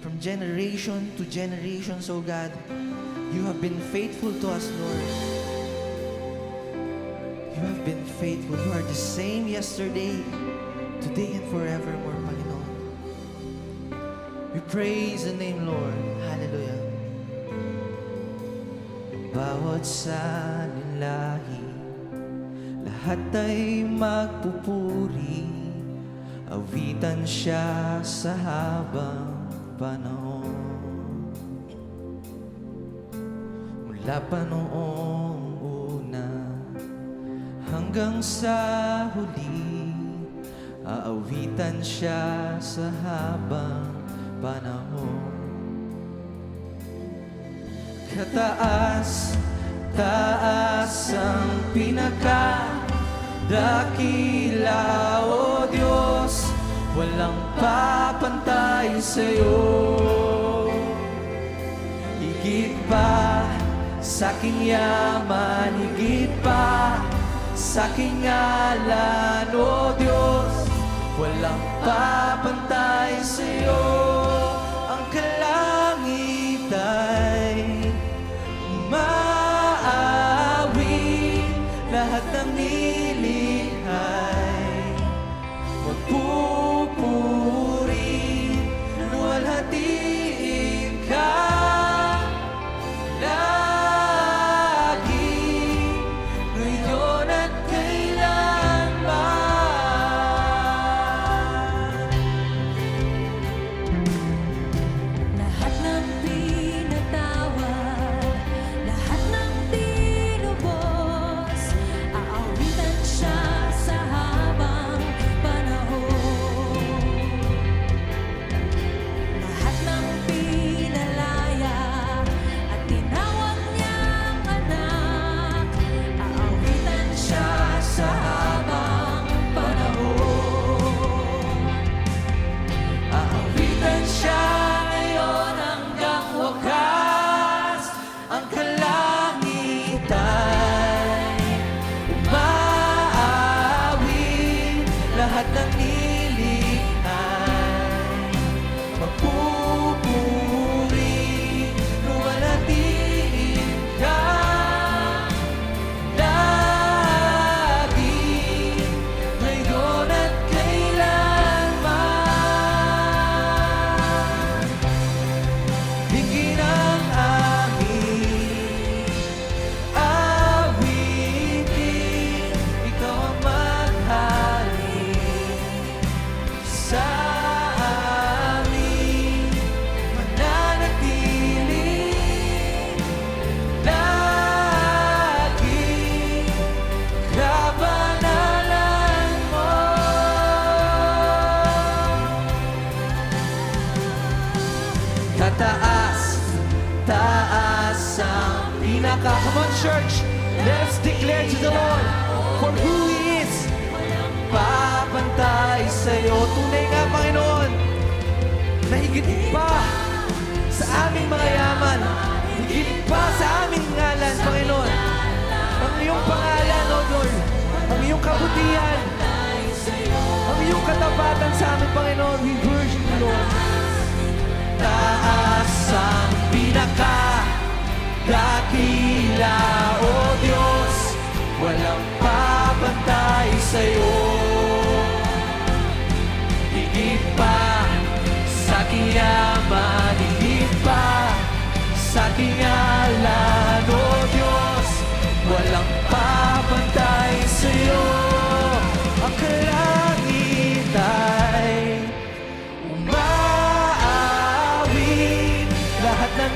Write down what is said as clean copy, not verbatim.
From generation to generation, so God, you have been faithful to us, Lord. You have been faithful. You are the same yesterday, today, and forevermore, Panginoon. We praise the name, Lord. Hallelujah. Bawat salinahi, lahat ay magpupuri. Awitan siya sa habang panahon. Mula pa noong una hanggang sa huli, aawitan siya sa habang panahon. Kataas, taas ang pinakadakila, O Diyos, walang papantay sa'yo. Higit pa sa aking yaman, higit pa sa aking ngalan, O Diyos, walang papantay sa'yo. Ang kalangit ay maawi, lahat ng nilingay magpupuri, luwalhatiin ka lagi, ngayon at kailanman. Lahat ng pinatawad, lahat ng tinubos, aawitan siya sa habang panahon. Lahat ng pinalaya at tinawag niyang anak, aawitan siya sa habang panahon. Aawitan siya ngayon hanggang wakas. Ang kalangit ay umaawi, lahat ng nilikhay magpupuri, luwalhatiin ka lagi, ngayon at kailanman. Bigyan ang aming awitin, ikaw ang maghari sa amin, mananatili lagi, kabanalan mo. Kataas, taas ang pinaka. Come on, church, let us declare to the Lord for who He is. Papantay sa'yo, tunay nga, Panginoon, na higit pa sa aming mga yaman, higit pa sa aming ngalan, Panginoon. Ang iyong pangalan, O Lord, ang iyong kabutihan, ang iyong katapatan sa amin, Panginoon, we worship you, Lord. Taas ang pinakadakila, O Diyos, walang papantay sa'yo. Higit pa sa aking yaman, higit pa sa aking ngalan, O Diyos, walang papantay sa'yo. Ang kalangit ay umaawi, lahat ng